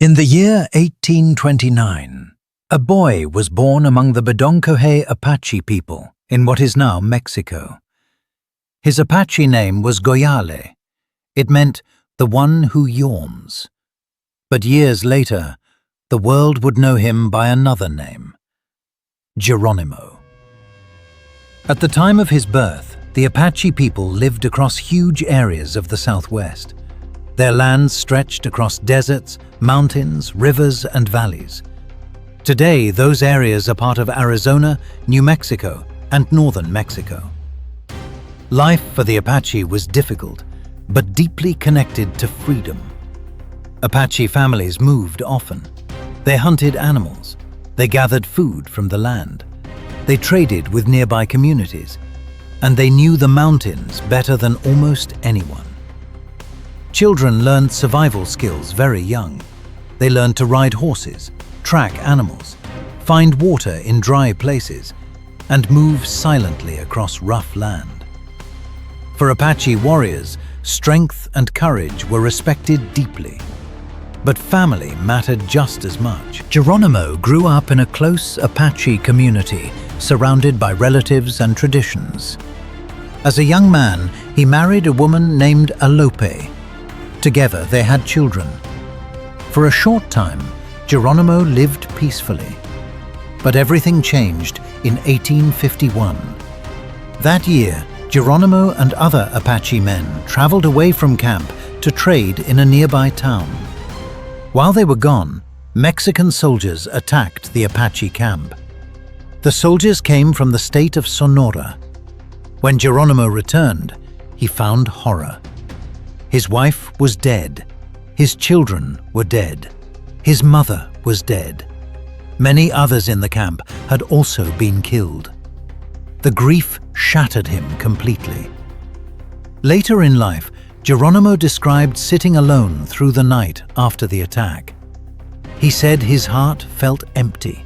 In the year 1829, a boy was born among the Bedonkohe Apache people in what is now Mexico. His Apache name was Goyale. It meant the one who yawns. But years later, the world would know him by another name, Geronimo. At the time of his birth, the Apache people lived across huge areas of the Southwest. Their lands stretched across deserts, mountains, rivers, and valleys. Today, those areas are part of Arizona, New Mexico, and northern Mexico. Life for the Apache was difficult, but deeply connected to freedom. Apache families moved often. They hunted animals. They gathered food from the land. They traded with nearby communities, and they knew the mountains better than almost anyone. Children learned survival skills very young. They learned to ride horses, track animals, find water in dry places, and move silently across rough land. For Apache warriors, strength and courage were respected deeply. But family mattered just as much. Geronimo grew up in a close Apache community, surrounded by relatives and traditions. As a young man, he married a woman named Alope. Together, they had children. For a short time, Geronimo lived peacefully. But everything changed in 1851. That year, Geronimo and other Apache men traveled away from camp to trade in a nearby town. While they were gone, Mexican soldiers attacked the Apache camp. The soldiers came from the state of Sonora. When Geronimo returned, he found horror. His wife was dead. His children were dead. His mother was dead. Many others in the camp had also been killed. The grief shattered him completely. Later in life, Geronimo described sitting alone through the night after the attack. He said his heart felt empty.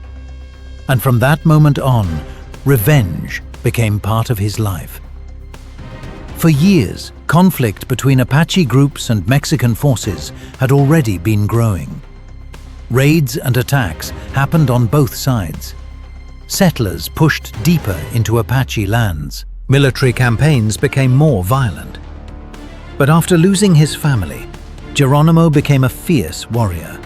And from that moment on, revenge became part of his life. For years, conflict between Apache groups and Mexican forces had already been growing. Raids and attacks happened on both sides. Settlers pushed deeper into Apache lands. Military campaigns became more violent. But after losing his family, Geronimo became a fierce warrior.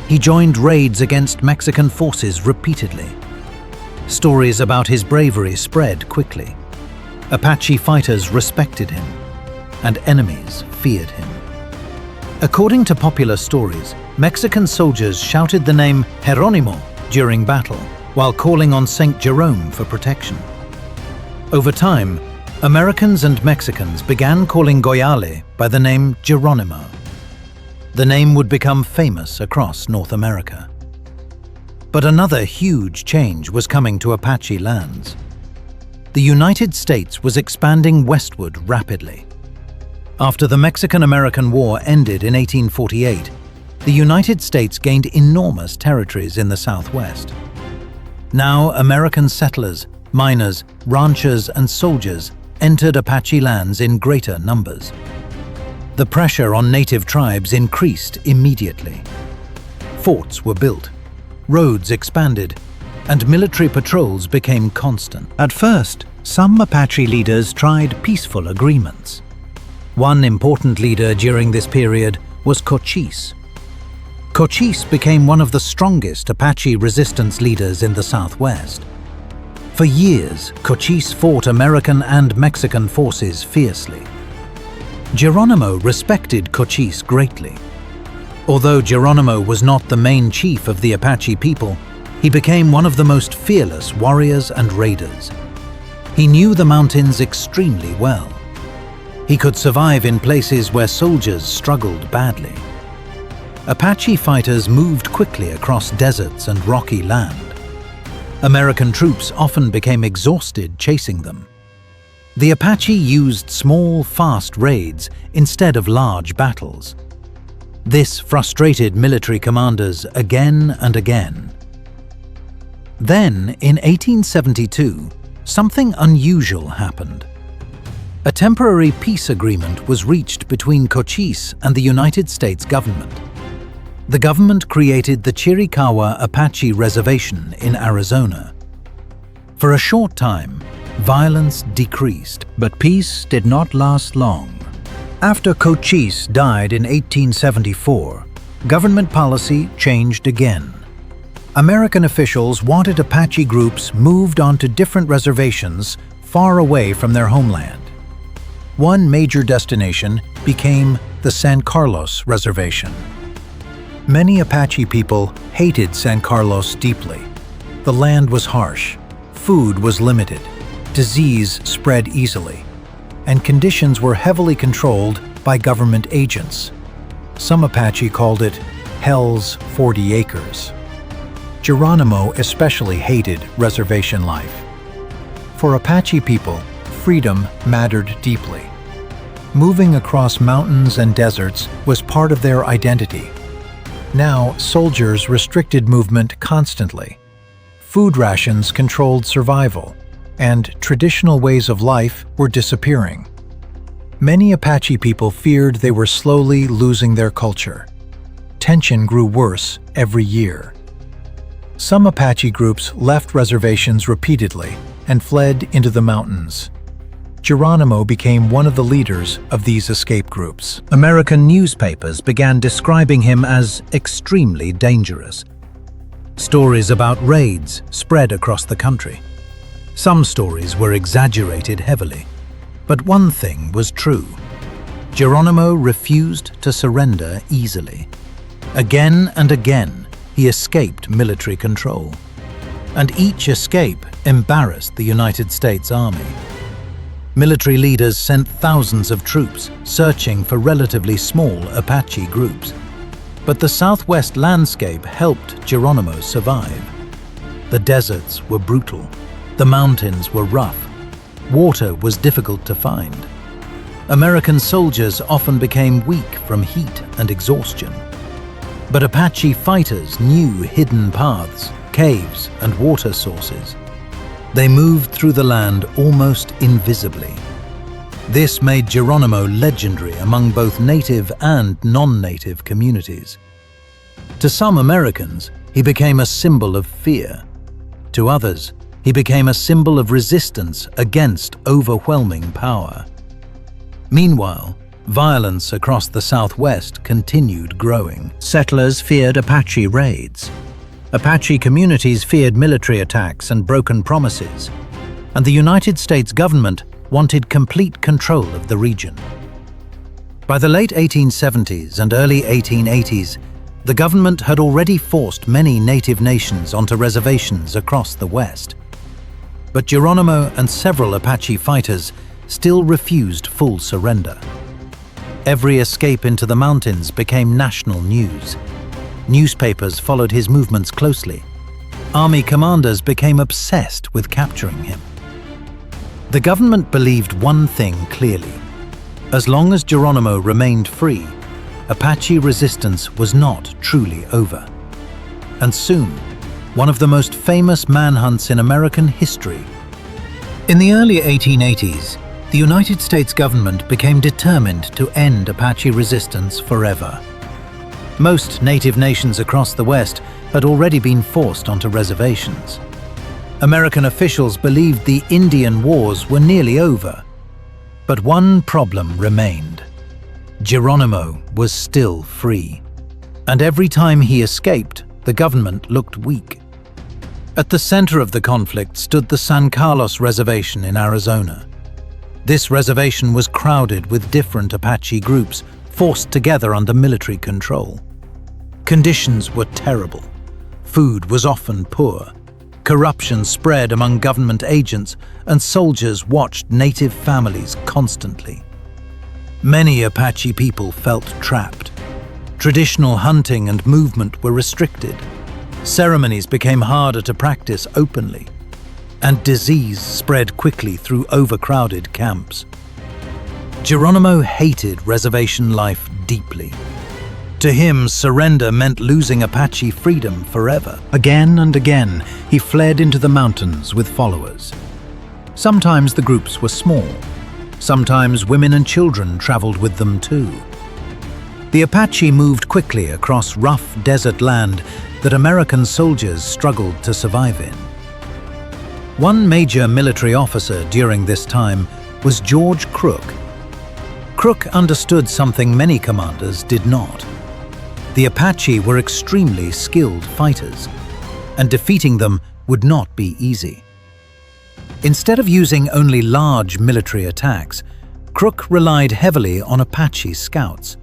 He joined raids against Mexican forces repeatedly. Stories about his bravery spread quickly. Apache fighters respected him, and enemies feared him. According to popular stories, Mexican soldiers shouted the name Geronimo during battle, while calling on Saint Jerome for protection. Over time, Americans and Mexicans began calling Goyale by the name Geronimo. The name would become famous across North America. But another huge change was coming to Apache lands. The United States was expanding westward rapidly. After the Mexican-American War ended in 1848, the United States gained enormous territories in the Southwest. Now, American settlers, miners, ranchers, and soldiers entered Apache lands in greater numbers. The pressure on native tribes increased immediately. Forts were built, roads expanded, and military patrols became constant. At first, some Apache leaders tried peaceful agreements. One important leader during this period was Cochise. Cochise became one of the strongest Apache resistance leaders in the Southwest. For years, Cochise fought American and Mexican forces fiercely. Geronimo respected Cochise greatly. Although Geronimo was not the main chief of the Apache people, he became one of the most fearless warriors and raiders. He knew the mountains extremely well. He could survive in places where soldiers struggled badly. Apache fighters moved quickly across deserts and rocky land. American troops often became exhausted chasing them. The Apache used small, fast raids instead of large battles. This frustrated military commanders again and again. Then, in 1872, something unusual happened. A temporary peace agreement was reached between Cochise and the United States government. the government created the Chiricahua Apache Reservation in Arizona. For a short time, violence decreased, but peace did not last long. After Cochise died in 1874, government policy changed again. American officials wanted Apache groups moved onto different reservations far away from their homeland. One major destination became the San Carlos Reservation. Many Apache people hated San Carlos deeply. The land was harsh, food was limited, disease spread easily, and conditions were heavily controlled by government agents. Some Apache called it Hell's 40 Acres. Geronimo especially hated reservation life. For Apache people, freedom mattered deeply. Moving across mountains and deserts was part of their identity. Now, soldiers restricted movement constantly. Food rations controlled survival, and traditional ways of life were disappearing. Many Apache people feared they were slowly losing their culture. Tension grew worse every year. Some Apache groups left reservations repeatedly and fled into the mountains. Geronimo became one of the leaders of these escape groups. American newspapers began describing him as extremely dangerous. Stories about raids spread across the country. Some stories were exaggerated heavily, but one thing was true. Geronimo refused to surrender easily. Again and again, he escaped military control. And each escape embarrassed the United States Army. Military leaders sent thousands of troops searching for relatively small Apache groups. But the southwest landscape helped Geronimo survive. The deserts were brutal. The mountains were rough. Water was difficult to find. American soldiers often became weak from heat and exhaustion. But Apache fighters knew hidden paths, caves, and water sources. They moved through the land almost invisibly. This made Geronimo legendary among both native and non-native communities. To some Americans, he became a symbol of fear. To others, he became a symbol of resistance against overwhelming power. Meanwhile, violence across the Southwest continued growing. Settlers feared Apache raids. Apache communities feared military attacks and broken promises, and the United States government wanted complete control of the region. By the late 1870s and early 1880s, the government had already forced many native nations onto reservations across the West. But Geronimo and several Apache fighters still refused full surrender. Every escape into the mountains became national news. Newspapers followed his movements closely. Army commanders became obsessed with capturing him. The government believed one thing clearly. As long as Geronimo remained free, Apache resistance was not truly over. And soon, one of the most famous manhunts in American history. In the early 1880s, the United States government became determined to end Apache resistance forever. Most native nations across the West had already been forced onto reservations. American officials believed the Indian Wars were nearly over. But one problem remained. Geronimo was still free. And every time he escaped, the government looked weak. At the center of the conflict stood the San Carlos Reservation in Arizona. This reservation was crowded with different Apache groups forced together under military control. Conditions were terrible. Food was often poor. Corruption spread among government agents, and soldiers watched native families constantly. Many Apache people felt trapped. Traditional hunting and movement were restricted. Ceremonies became harder to practice openly, and disease spread quickly through overcrowded camps. Geronimo hated reservation life deeply. To him, surrender meant losing Apache freedom forever. Again and again, he fled into the mountains with followers. Sometimes the groups were small. Sometimes women and children traveled with them too. The Apache moved quickly across rough desert land that American soldiers struggled to survive in. One major military officer during this time was George Crook. Crook understood something many commanders did not. The Apache were extremely skilled fighters, and defeating them would not be easy. Instead of using only large military attacks, Crook relied heavily on Apache scouts.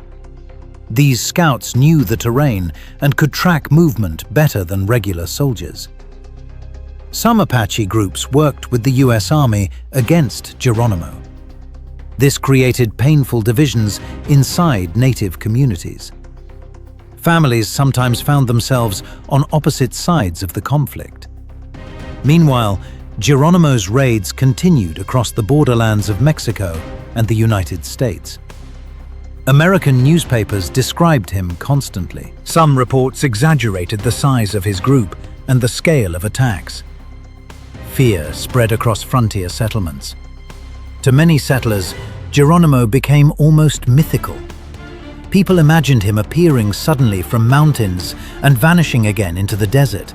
These scouts knew the terrain and could track movement better than regular soldiers. Some Apache groups worked with the US Army against Geronimo. This created painful divisions inside native communities. Families sometimes found themselves on opposite sides of the conflict. Meanwhile, Geronimo's raids continued across the borderlands of Mexico and the United States. American newspapers described him constantly. Some reports exaggerated the size of his group and the scale of attacks. Fear spread across frontier settlements. To many settlers, Geronimo became almost mythical. People imagined him appearing suddenly from mountains and vanishing again into the desert.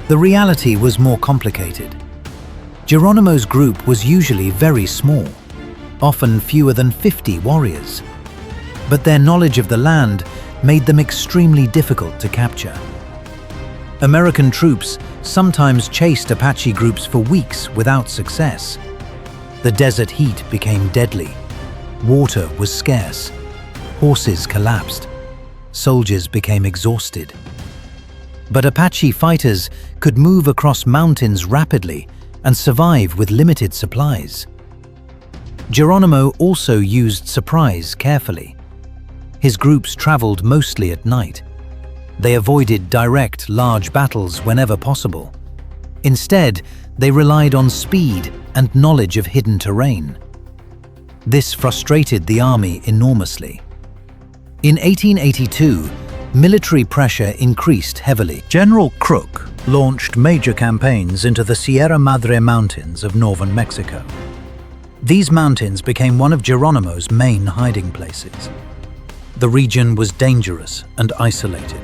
The reality was more complicated. Geronimo's group was usually very small, often fewer than 50 warriors. But their knowledge of the land made them extremely difficult to capture. American troops sometimes chased Apache groups for weeks without success. The desert heat became deadly. Water was scarce. Horses collapsed. Soldiers became exhausted. But Apache fighters could move across mountains rapidly and survive with limited supplies. Geronimo also used surprise carefully. His groups traveled mostly at night. They avoided direct, large battles whenever possible. Instead, they relied on speed and knowledge of hidden terrain. This frustrated the army enormously. In 1882, military pressure increased heavily. General Crook launched major campaigns into the Sierra Madre Mountains of northern Mexico. These mountains became one of Geronimo's main hiding places. The region was dangerous and isolated.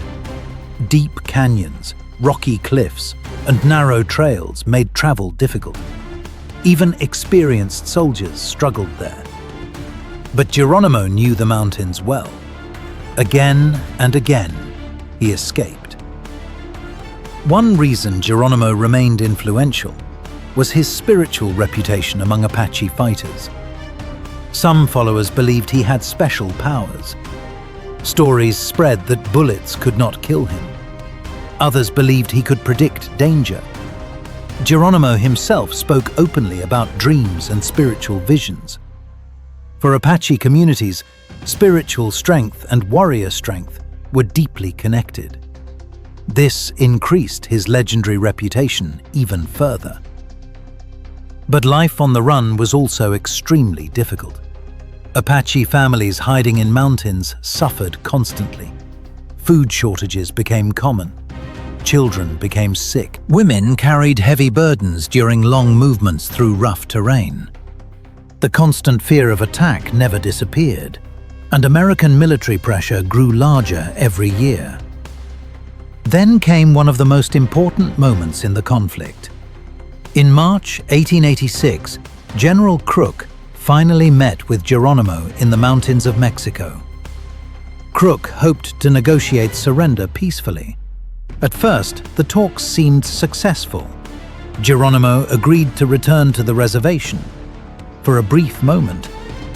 Deep canyons, rocky cliffs, and narrow trails made travel difficult. Even experienced soldiers struggled there. But Geronimo knew the mountains well. Again and again, he escaped. One reason Geronimo remained influential was his spiritual reputation among Apache fighters. Some followers believed he had special powers. Stories spread that bullets could not kill him. Others believed he could predict danger. Geronimo himself spoke openly about dreams and spiritual visions. For Apache communities, spiritual strength and warrior strength were deeply connected. This increased his legendary reputation even further. But life on the run was also extremely difficult. Apache families hiding in mountains suffered constantly. Food shortages became common. Children became sick. Women carried heavy burdens during long movements through rough terrain. The constant fear of attack never disappeared, and American military pressure grew larger every year. Then came one of the most important moments in the conflict. In March 1886, General Crook finally met with Geronimo in the mountains of Mexico. Crook hoped to negotiate surrender peacefully. At first, the talks seemed successful. Geronimo agreed to return to the reservation. For a brief moment,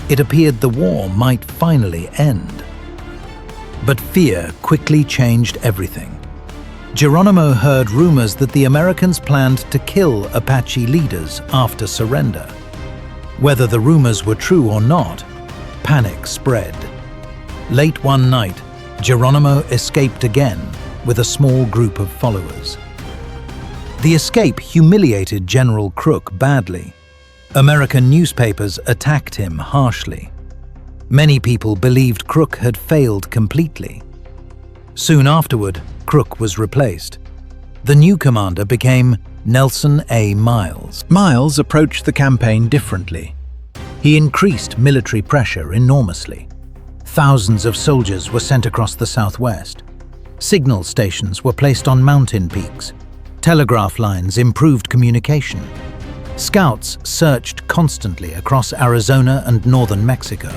it appeared the war might finally end. But fear quickly changed everything. Geronimo heard rumors that the Americans planned to kill Apache leaders after surrender. Whether the rumors were true or not, panic spread. Late one night, Geronimo escaped again with a small group of followers. The escape humiliated General Crook badly. American newspapers attacked him harshly. Many people believed Crook had failed completely. Soon afterward, Crook was replaced. The new commander became Nelson A. Miles. Miles approached the campaign differently. He increased military pressure enormously. Thousands of soldiers were sent across the southwest. Signal stations were placed on mountain peaks. Telegraph lines improved communication. Scouts searched constantly across Arizona and northern Mexico.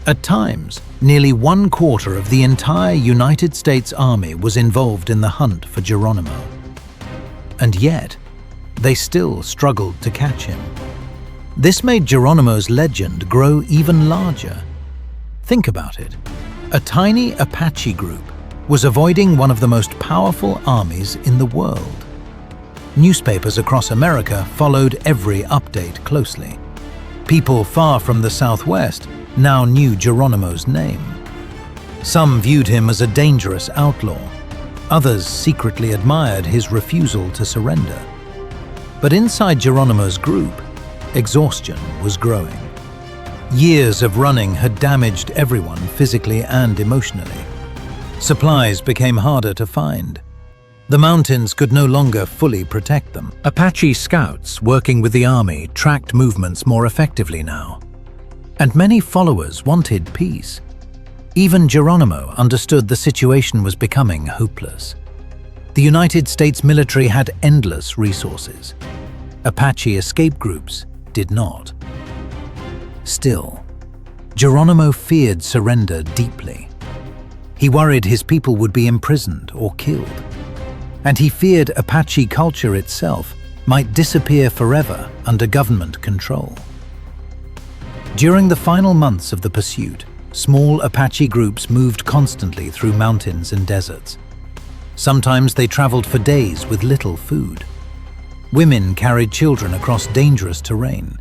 At times, nearly 1/4 of the entire United States Army was involved in the hunt for Geronimo. And yet, they still struggled to catch him. This made Geronimo's legend grow even larger. Think about it. A tiny Apache group was avoiding one of the most powerful armies in the world. Newspapers across America followed every update closely. People far from the Southwest now knew Geronimo's name. Some viewed him as a dangerous outlaw. Others secretly admired his refusal to surrender. But inside Geronimo's group, exhaustion was growing. Years of running had damaged everyone physically and emotionally. Supplies became harder to find. The mountains could no longer fully protect them. Apache scouts working with the army tracked movements more effectively now. And many followers wanted peace. Even Geronimo understood the situation was becoming hopeless. The United States military had endless resources. Apache escape groups did not. Still, Geronimo feared surrender deeply. He worried his people would be imprisoned or killed. And he feared Apache culture itself might disappear forever under government control. During the final months of the pursuit, small Apache groups moved constantly through mountains and deserts. Sometimes they traveled for days with little food. Women carried children across dangerous terrain.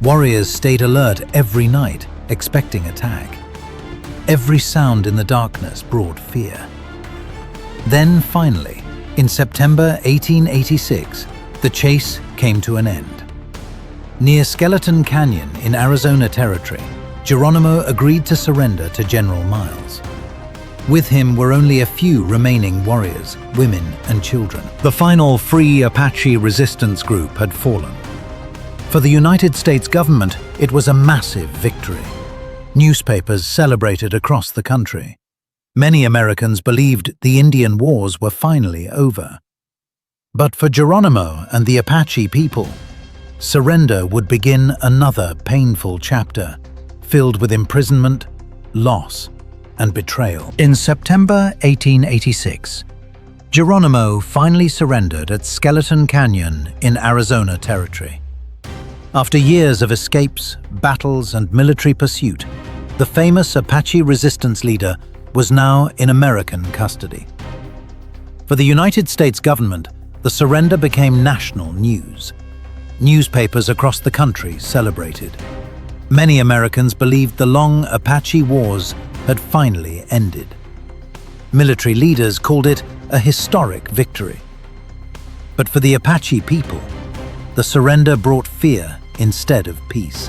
Warriors stayed alert every night, expecting attack. Every sound in the darkness brought fear. Then finally, in September 1886, the chase came to an end. Near Skeleton Canyon in Arizona Territory, Geronimo agreed to surrender to General Miles. With him were only a few remaining warriors, women and children. The final free Apache resistance group had fallen. For the United States government, it was a massive victory. Newspapers celebrated across the country. Many Americans believed the Indian Wars were finally over. But for Geronimo and the Apache people, surrender would begin another painful chapter, filled with imprisonment, loss, and betrayal. In September 1886, Geronimo finally surrendered at Skeleton Canyon in Arizona Territory. After years of escapes, battles, and military pursuit, the famous Apache resistance leader was now in American custody. For the United States government, the surrender became national news. Newspapers across the country celebrated. Many Americans believed the long Apache Wars had finally ended. Military leaders called it a historic victory. But for the Apache people, the surrender brought fear instead of peace.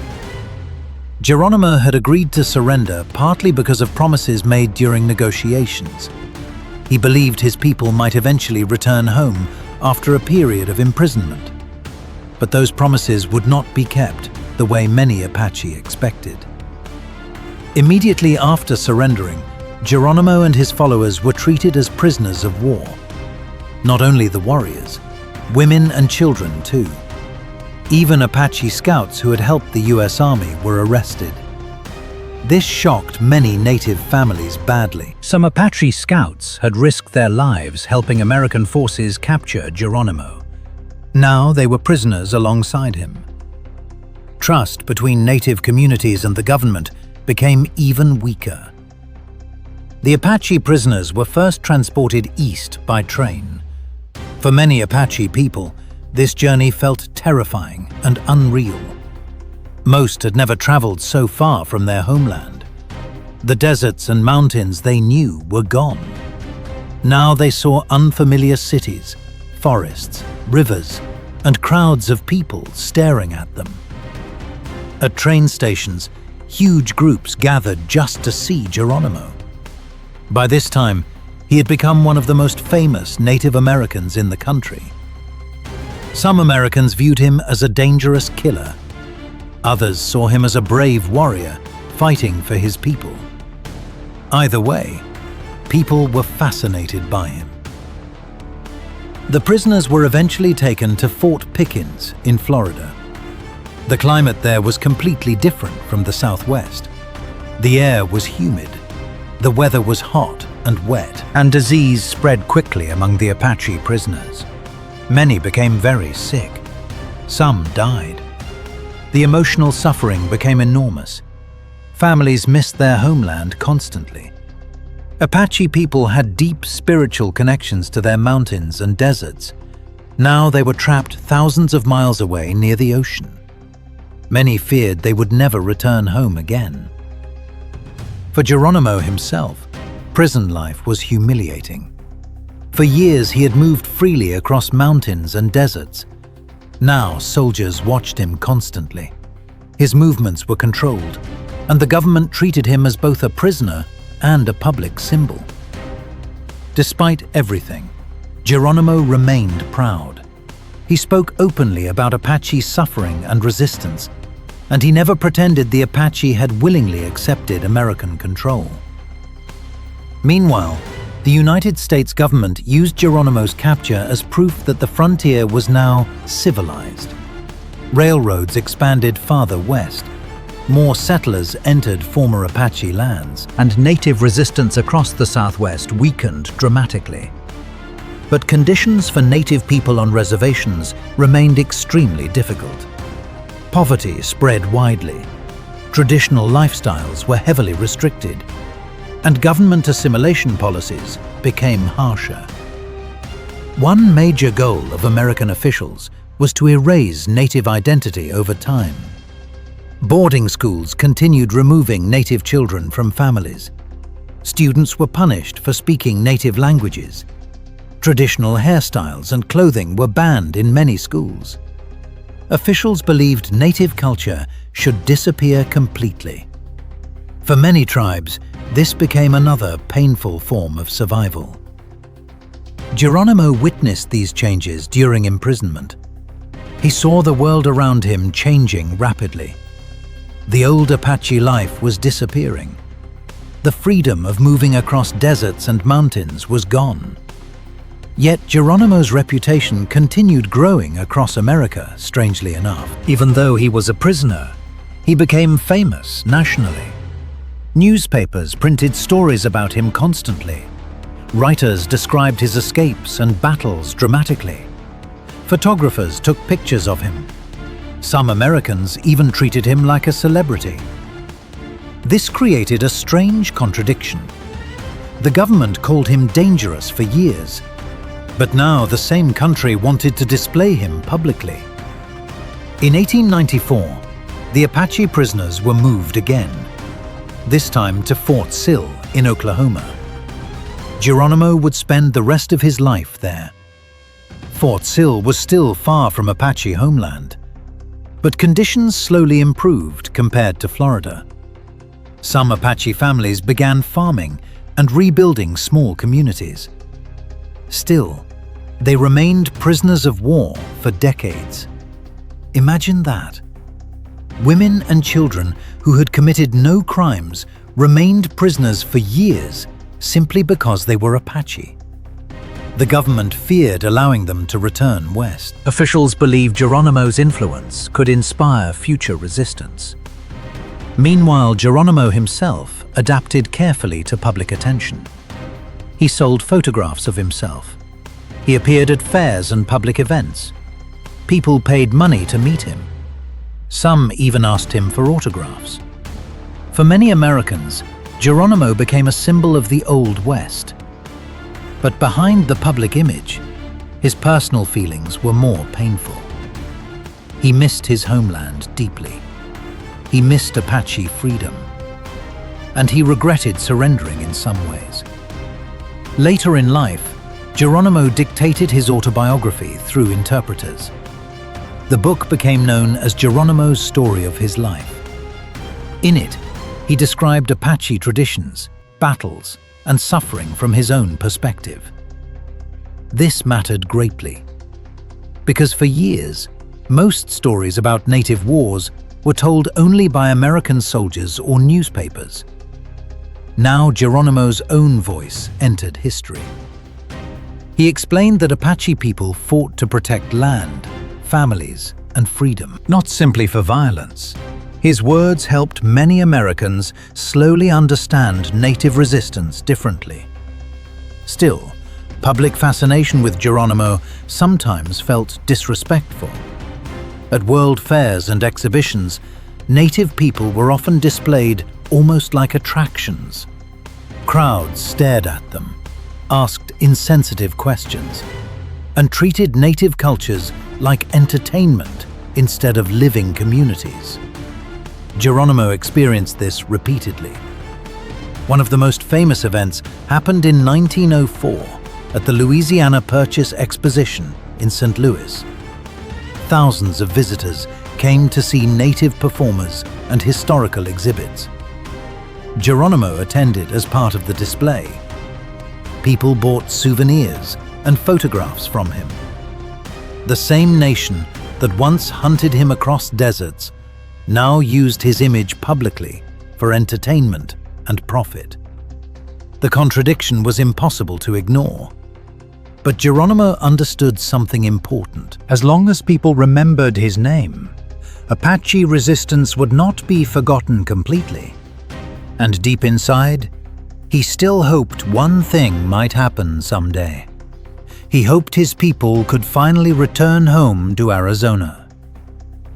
Geronimo had agreed to surrender partly because of promises made during negotiations. He believed his people might eventually return home after a period of imprisonment. But those promises would not be kept the way many Apache expected. Immediately after surrendering, Geronimo and his followers were treated as prisoners of war. Not only the warriors, women and children too. Even Apache scouts who had helped the US Army were arrested. This shocked many native families badly. Some Apache scouts had risked their lives helping American forces capture Geronimo. Now they were prisoners alongside him. Trust between native communities and the government became even weaker. The Apache prisoners were first transported east by train. For many Apache people, this journey felt terrifying and unreal. Most had never traveled so far from their homeland. The deserts and mountains they knew were gone. Now they saw unfamiliar cities, forests, rivers, and crowds of people staring at them. At train stations, huge groups gathered just to see Geronimo. By this time, he had become one of the most famous Native Americans in the country. Some Americans viewed him as a dangerous killer. Others saw him as a brave warrior fighting for his people. Either way, people were fascinated by him. The prisoners were eventually taken to Fort Pickens in Florida. The climate there was completely different from the Southwest. The air was humid, the weather was hot and wet, and disease spread quickly among the Apache prisoners. Many became very sick. Some died. The emotional suffering became enormous. Families missed their homeland constantly. Apache people had deep spiritual connections to their mountains and deserts. Now they were trapped thousands of miles away near the ocean. Many feared they would never return home again. For Geronimo himself, prison life was humiliating. For years he had moved freely across mountains and deserts. Now soldiers watched him constantly. His movements were controlled, and the government treated him as both a prisoner and a public symbol. Despite everything, Geronimo remained proud. He spoke openly about Apache suffering and resistance, and he never pretended the Apache had willingly accepted American control. Meanwhile, the United States government used Geronimo's capture as proof that the frontier was now civilized. Railroads expanded farther west. More settlers entered former Apache lands, and native resistance across the Southwest weakened dramatically. But conditions for native people on reservations remained extremely difficult. Poverty spread widely. Traditional lifestyles were heavily restricted, and government assimilation policies became harsher. One major goal of American officials was to erase native identity over time. Boarding schools continued removing native children from families. Students were punished for speaking native languages. Traditional hairstyles and clothing were banned in many schools. Officials believed native culture should disappear completely. For many tribes, this became another painful form of survival. Geronimo witnessed these changes during imprisonment. He saw the world around him changing rapidly. The old Apache life was disappearing. The freedom of moving across deserts and mountains was gone. Yet Geronimo's reputation continued growing across America, strangely enough. Even though he was a prisoner, he became famous nationally. Newspapers printed stories about him constantly. Writers described his escapes and battles dramatically. Photographers took pictures of him. Some Americans even treated him like a celebrity. This created a strange contradiction. The government called him dangerous for years, but now the same country wanted to display him publicly. In 1894, the Apache prisoners were moved again, this time to Fort Sill in Oklahoma. Geronimo would spend the rest of his life there. Fort Sill was still far from Apache homeland, but conditions slowly improved compared to Florida. Some Apache families began farming and rebuilding small communities. Still, they remained prisoners of war for decades. Imagine that. Women and children who had committed no crimes remained prisoners for years simply because they were Apache. The government feared allowing them to return west. Officials believed Geronimo's influence could inspire future resistance. Meanwhile, Geronimo himself adapted carefully to public attention. He sold photographs of himself. He appeared at fairs and public events. People paid money to meet him. Some even asked him for autographs. For many Americans, Geronimo became a symbol of the Old West. But behind the public image, his personal feelings were more painful. He missed his homeland deeply. He missed Apache freedom. And he regretted surrendering in some ways. Later in life, Geronimo dictated his autobiography through interpreters. The book became known as Geronimo's Story of His Life. In it, he described Apache traditions, battles, and suffering from his own perspective. This mattered greatly, because for years, most stories about native wars were told only by American soldiers or newspapers. Now Geronimo's own voice entered history. He explained that Apache people fought to protect land, families, and freedom, not simply for violence. His words helped many Americans slowly understand Native resistance differently. Still, public fascination with Geronimo sometimes felt disrespectful. At world fairs and exhibitions, Native people were often displayed almost like attractions. Crowds stared at them, asked insensitive questions, and treated Native cultures like entertainment instead of living communities. Geronimo experienced this repeatedly. One of the most famous events happened in 1904 at the Louisiana Purchase Exposition in St. Louis. Thousands of visitors came to see Native performers and historical exhibits. Geronimo attended as part of the display. People bought souvenirs and photographs from him. The same nation that once hunted him across deserts now used his image publicly for entertainment and profit. The contradiction was impossible to ignore. But Geronimo understood something important. As long as people remembered his name, Apache resistance would not be forgotten completely. And deep inside, he still hoped one thing might happen someday. He hoped his people could finally return home to Arizona.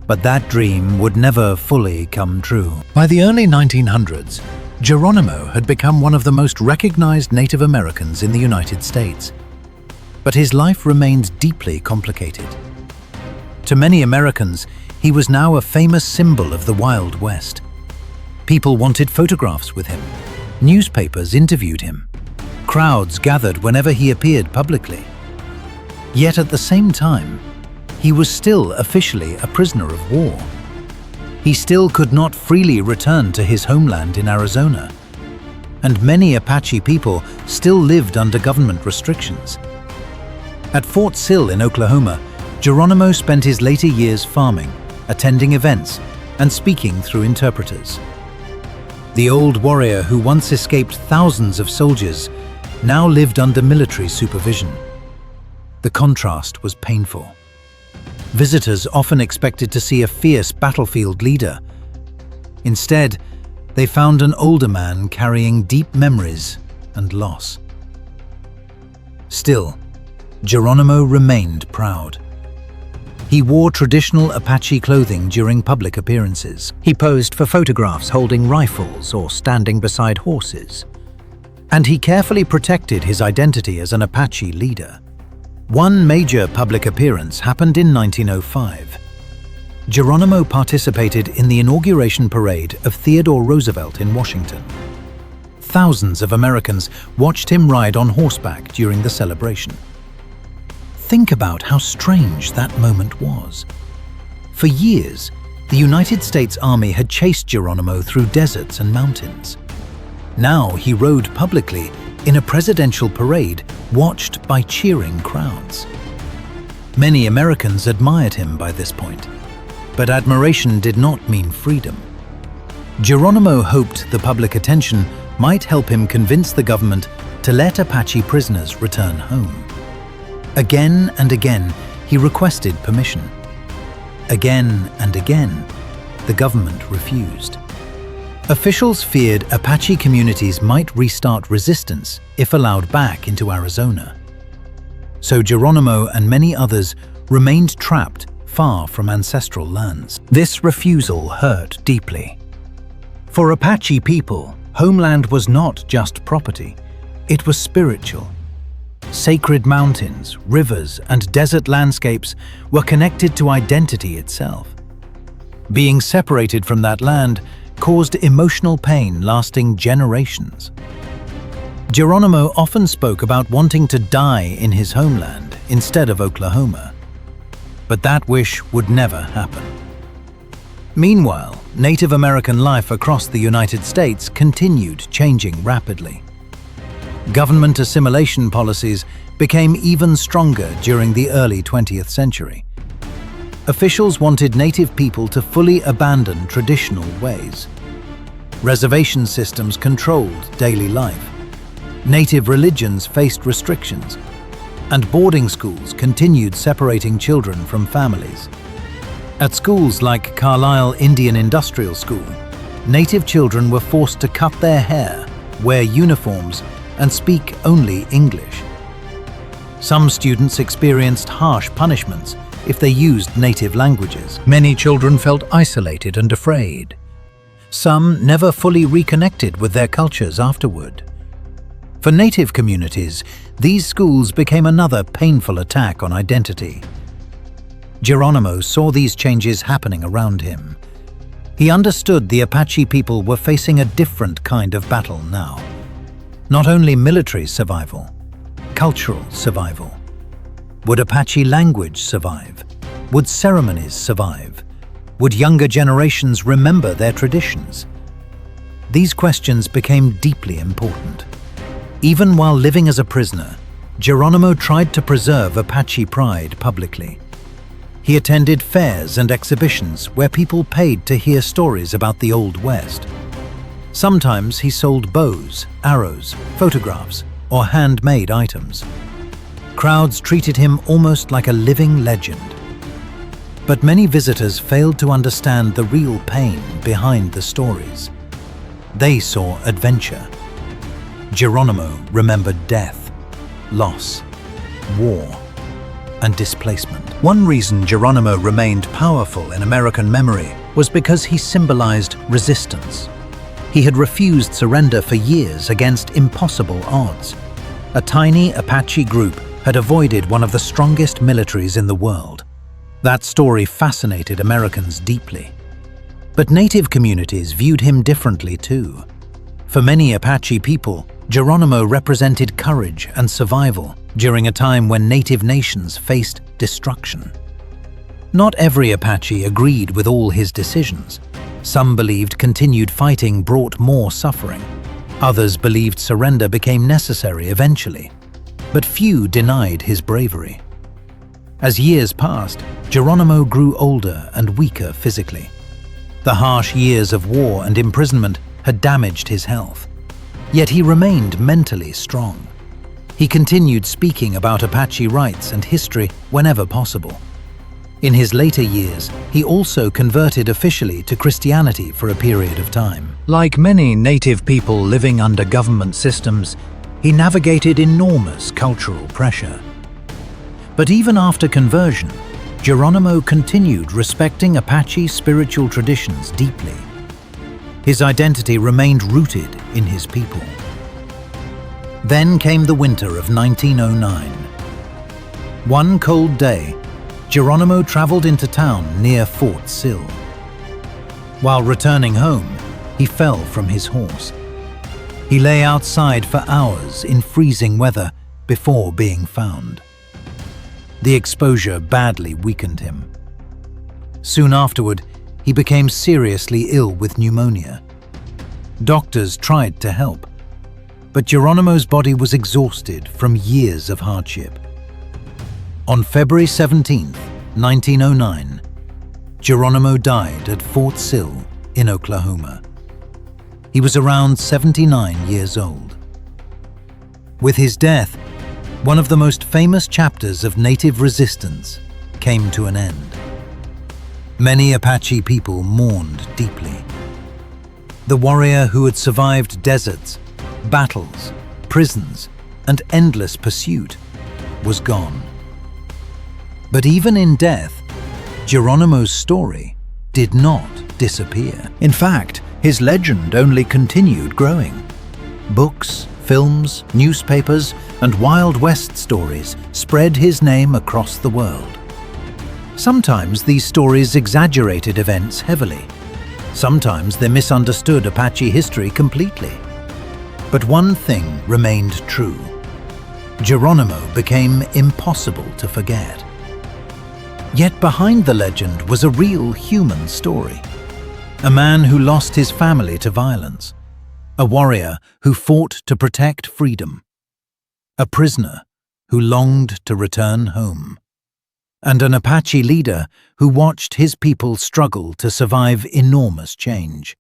But that dream would never fully come true. By the early 1900s, Geronimo had become one of the most recognized Native Americans in the United States. But his life remained deeply complicated. To many Americans, he was now a famous symbol of the Wild West. People wanted photographs with him. Newspapers interviewed him. Crowds gathered whenever he appeared publicly. Yet at the same time, he was still officially a prisoner of war. He still could not freely return to his homeland in Arizona. And many Apache people still lived under government restrictions. At Fort Sill in Oklahoma, Geronimo spent his later years farming, attending events, and speaking through interpreters. The old warrior who once escaped thousands of soldiers now lived under military supervision. The contrast was painful. Visitors often expected to see a fierce battlefield leader. Instead, they found an older man carrying deep memories and loss. Still, Geronimo remained proud. He wore traditional Apache clothing during public appearances. He posed for photographs holding rifles or standing beside horses. And he carefully protected his identity as an Apache leader. One major public appearance happened in 1905. Geronimo participated in the inauguration parade of Theodore Roosevelt in Washington. Thousands of Americans watched him ride on horseback during the celebration. Think about how strange that moment was. For years, the United States Army had chased Geronimo through deserts and mountains. Now he rode publicly in a presidential parade watched by cheering crowds. Many Americans admired him by this point, but admiration did not mean freedom. Geronimo hoped the public attention might help him convince the government to let Apache prisoners return home. Again and again, he requested permission. Again and again, the government refused. Officials feared Apache communities might restart resistance if allowed back into Arizona. So Geronimo and many others remained trapped far from ancestral lands. This refusal hurt deeply. For Apache people, homeland was not just property, it was spiritual. Sacred mountains, rivers, and desert landscapes were connected to identity itself. Being separated from that land caused emotional pain lasting generations. Geronimo often spoke about wanting to die in his homeland instead of Oklahoma. But that wish would never happen. Meanwhile, Native American life across the United States continued changing rapidly. Government assimilation policies became even stronger during the early 20th century. Officials wanted Native people to fully abandon traditional ways. Reservation systems controlled daily life. Native religions faced restrictions, and boarding schools continued separating children from families. At schools like Carlisle Indian Industrial School, Native children were forced to cut their hair, wear uniforms, and speak only English. Some students experienced harsh punishments if they used Native languages. Many children felt isolated and afraid. Some never fully reconnected with their cultures afterward. For Native communities, these schools became another painful attack on identity. Geronimo saw these changes happening around him. He understood the Apache people were facing a different kind of battle now. Not only military survival, cultural survival. Would Apache language survive? Would ceremonies survive? Would younger generations remember their traditions? These questions became deeply important. Even while living as a prisoner, Geronimo tried to preserve Apache pride publicly. He attended fairs and exhibitions where people paid to hear stories about the Old West. Sometimes he sold bows, arrows, photographs, or handmade items. Crowds treated him almost like a living legend. But many visitors failed to understand the real pain behind the stories. They saw adventure. Geronimo remembered death, loss, war, and displacement. One reason Geronimo remained powerful in American memory was because he symbolized resistance. He had refused surrender for years against impossible odds. A tiny Apache group had avoided one of the strongest militaries in the world. That story fascinated Americans deeply. But Native communities viewed him differently too. For many Apache people, Geronimo represented courage and survival during a time when Native nations faced destruction. Not every Apache agreed with all his decisions. Some believed continued fighting brought more suffering. Others believed surrender became necessary eventually. But few denied his bravery. As years passed, Geronimo grew older and weaker physically. The harsh years of war and imprisonment had damaged his health. Yet he remained mentally strong. He continued speaking about Apache rights and history whenever possible. In his later years, he also converted officially to Christianity for a period of time. Like many Native people living under government systems, he navigated enormous cultural pressure. But even after conversion, Geronimo continued respecting Apache spiritual traditions deeply. His identity remained rooted in his people. Then came the winter of 1909. One cold day, Geronimo traveled into town near Fort Sill. While returning home, he fell from his horse. He lay outside for hours in freezing weather before being found. The exposure badly weakened him. Soon afterward, he became seriously ill with pneumonia. Doctors tried to help, but Geronimo's body was exhausted from years of hardship. On February 17, 1909, Geronimo died at Fort Sill in Oklahoma. He was around 79 years old. With his death, one of the most famous chapters of Native resistance came to an end. Many Apache people mourned deeply. The warrior who had survived deserts, battles, prisons, and endless pursuit was gone. But even in death, Geronimo's story did not disappear. In fact, his legend only continued growing. Books, films, newspapers, and Wild West stories spread his name across the world. Sometimes these stories exaggerated events heavily. Sometimes they misunderstood Apache history completely. But one thing remained true. Geronimo became impossible to forget. Yet behind the legend was a real human story. A man who lost his family to violence. A warrior who fought to protect freedom. A prisoner who longed to return home. And an Apache leader who watched his people struggle to survive enormous change.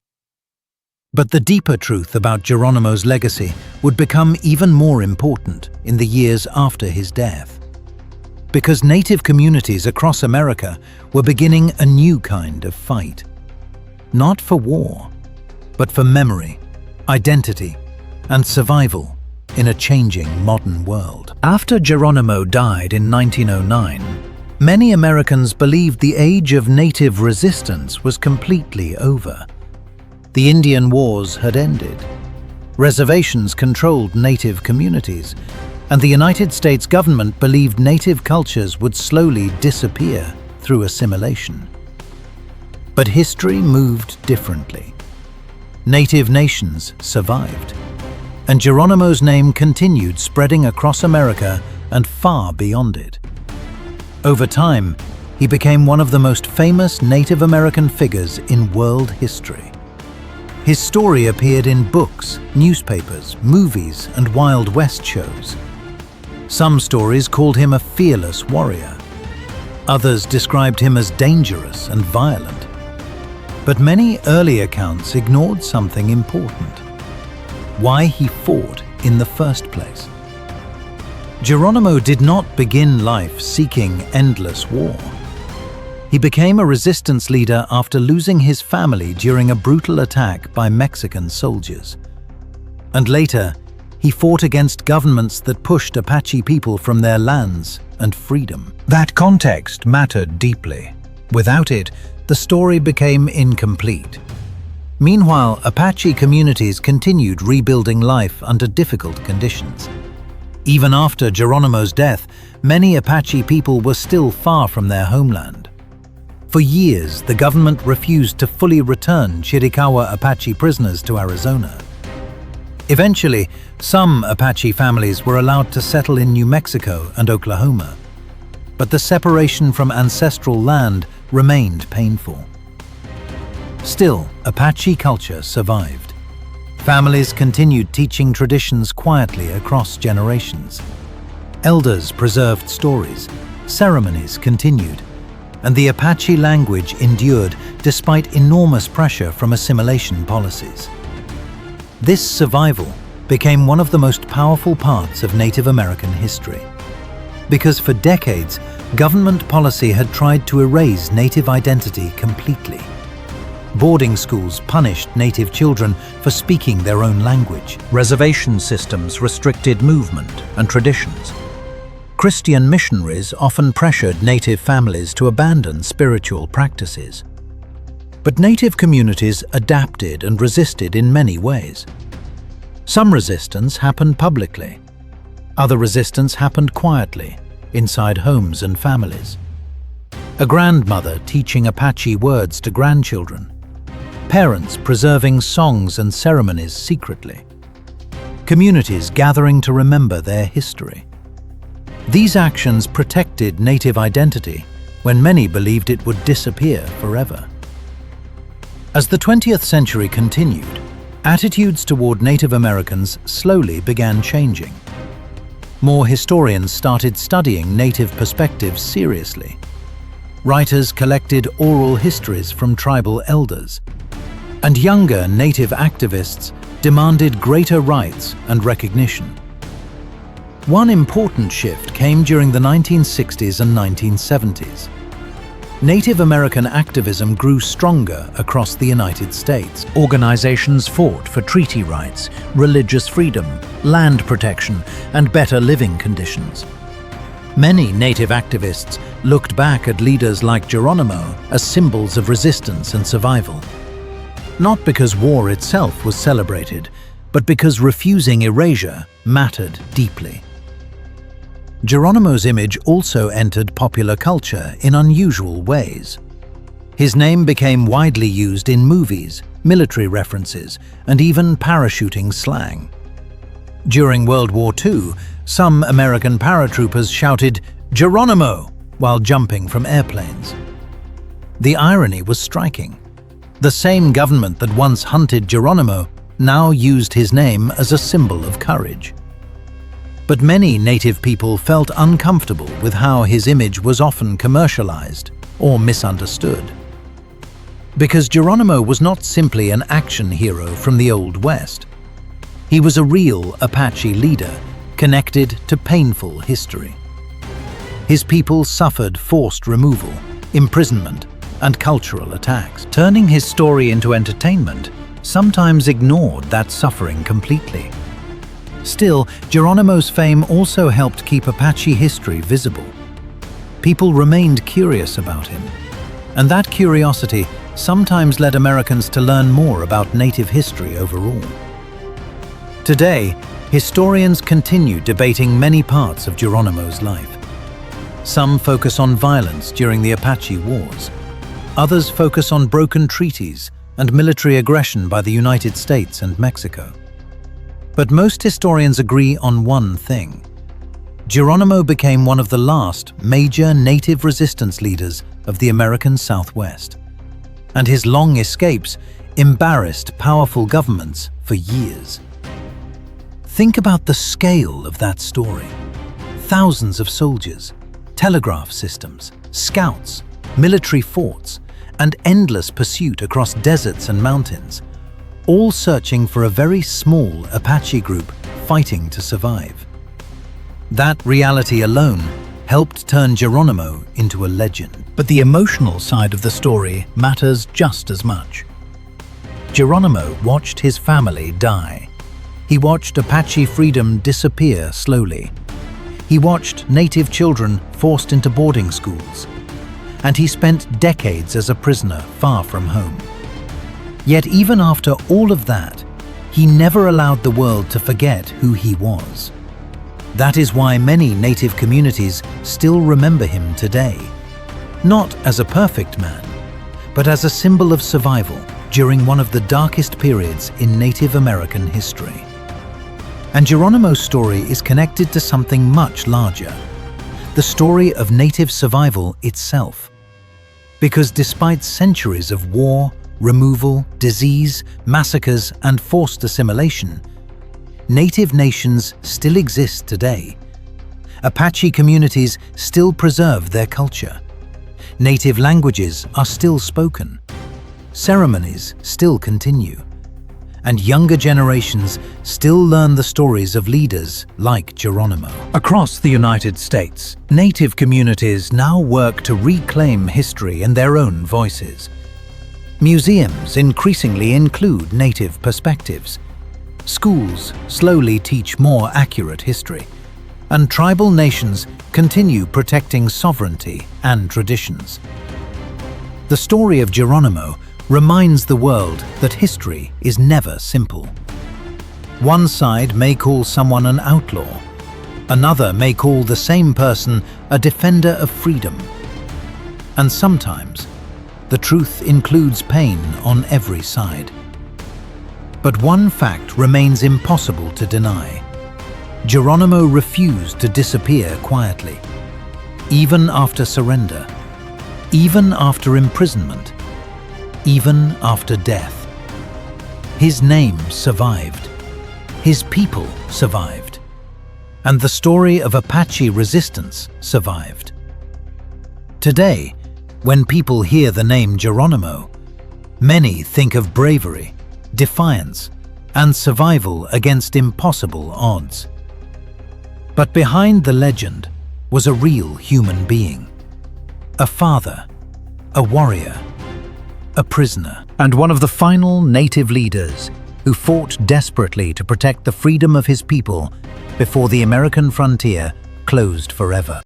But the deeper truth about Geronimo's legacy would become even more important in the years after his death. Because native communities across America were beginning a new kind of fight. Not for war, but for memory, identity, and survival in a changing modern world. After Geronimo died in 1909, many Americans believed the age of native resistance was completely over. The Indian Wars had ended. Reservations controlled native communities, and the United States government believed native cultures would slowly disappear through assimilation. But history moved differently. Native nations survived, and Geronimo's name continued spreading across America and far beyond it. Over time, he became one of the most famous Native American figures in world history. His story appeared in books, newspapers, movies, and Wild West shows. Some stories called him a fearless warrior. Others described him as dangerous and violent. But many early accounts ignored something important: why he fought in the first place. Geronimo did not begin life seeking endless war. He became a resistance leader after losing his family during a brutal attack by Mexican soldiers. And later, he fought against governments that pushed Apache people from their lands and freedom. That context mattered deeply. Without it, the story became incomplete. Meanwhile, Apache communities continued rebuilding life under difficult conditions. Even after Geronimo's death, many Apache people were still far from their homeland. For years, the government refused to fully return Chiricahua Apache prisoners to Arizona. Eventually, some Apache families were allowed to settle in New Mexico and Oklahoma. But the separation from ancestral land remained painful. Still, Apache culture survived. Families continued teaching traditions quietly across generations. Elders preserved stories, ceremonies continued, and the Apache language endured despite enormous pressure from assimilation policies. This survival became one of the most powerful parts of Native American history. Because for decades, government policy had tried to erase Native identity completely. Boarding schools punished Native children for speaking their own language. Reservation systems restricted movement and traditions. Christian missionaries often pressured Native families to abandon spiritual practices. But Native communities adapted and resisted in many ways. Some resistance happened publicly. Other resistance happened quietly, inside homes and families. A grandmother teaching Apache words to grandchildren. Parents preserving songs and ceremonies secretly. Communities gathering to remember their history. These actions protected Native identity when many believed it would disappear forever. As the 20th century continued, attitudes toward Native Americans slowly began changing. More historians started studying Native perspectives seriously. Writers collected oral histories from tribal elders, and younger Native activists demanded greater rights and recognition. One important shift came during the 1960s and 1970s. Native American activism grew stronger across the United States. Organizations fought for treaty rights, religious freedom, land protection, and better living conditions. Many Native activists looked back at leaders like Geronimo as symbols of resistance and survival. Not because war itself was celebrated, but because refusing erasure mattered deeply. Geronimo's image also entered popular culture in unusual ways. His name became widely used in movies, military references, and even parachuting slang. During World War II, some American paratroopers shouted, "Geronimo!" while jumping from airplanes. The irony was striking. The same government that once hunted Geronimo now used his name as a symbol of courage. But many Native people felt uncomfortable with how his image was often commercialized or misunderstood. Because Geronimo was not simply an action hero from the Old West. He was a real Apache leader connected to painful history. His people suffered forced removal, imprisonment, and cultural attacks. Turning his story into entertainment sometimes ignored that suffering completely. Still, Geronimo's fame also helped keep Apache history visible. People remained curious about him, and that curiosity sometimes led Americans to learn more about Native history overall. Today, historians continue debating many parts of Geronimo's life. Some focus on violence during the Apache Wars. Others focus on broken treaties and military aggression by the United States and Mexico. But most historians agree on one thing. Geronimo became one of the last major native resistance leaders of the American Southwest, and his long escapes embarrassed powerful governments for years. Think about the scale of that story. Thousands of soldiers, telegraph systems, scouts, military forts, and endless pursuit across deserts and mountains, all searching for a very small Apache group fighting to survive. That reality alone helped turn Geronimo into a legend. But the emotional side of the story matters just as much. Geronimo watched his family die. He watched Apache freedom disappear slowly. He watched native children forced into boarding schools. And he spent decades as a prisoner far from home. Yet even after all of that, he never allowed the world to forget who he was. That is why many native communities still remember him today, not as a perfect man, but as a symbol of survival during one of the darkest periods in Native American history. And Geronimo's story is connected to something much larger, the story of native survival itself. Because despite centuries of war, removal, disease, massacres, and forced assimilation, native nations still exist today. Apache communities still preserve their culture. Native languages are still spoken. Ceremonies still continue. And younger generations still learn the stories of leaders like Geronimo. Across the United States, native communities now work to reclaim history in their own voices. Museums increasingly include native perspectives. Schools slowly teach more accurate history. And tribal nations continue protecting sovereignty and traditions. The story of Geronimo reminds the world that history is never simple. One side may call someone an outlaw. Another may call the same person a defender of freedom. And sometimes, the truth includes pain on every side. But one fact remains impossible to deny. Geronimo refused to disappear quietly, even after surrender, even after imprisonment, even after death. His name survived. His people survived. And the story of Apache resistance survived. Today, when people hear the name Geronimo, many think of bravery, defiance, and survival against impossible odds. But behind the legend was a real human being. A father, a warrior, a prisoner, and one of the final native leaders who fought desperately to protect the freedom of his people before the American frontier closed forever.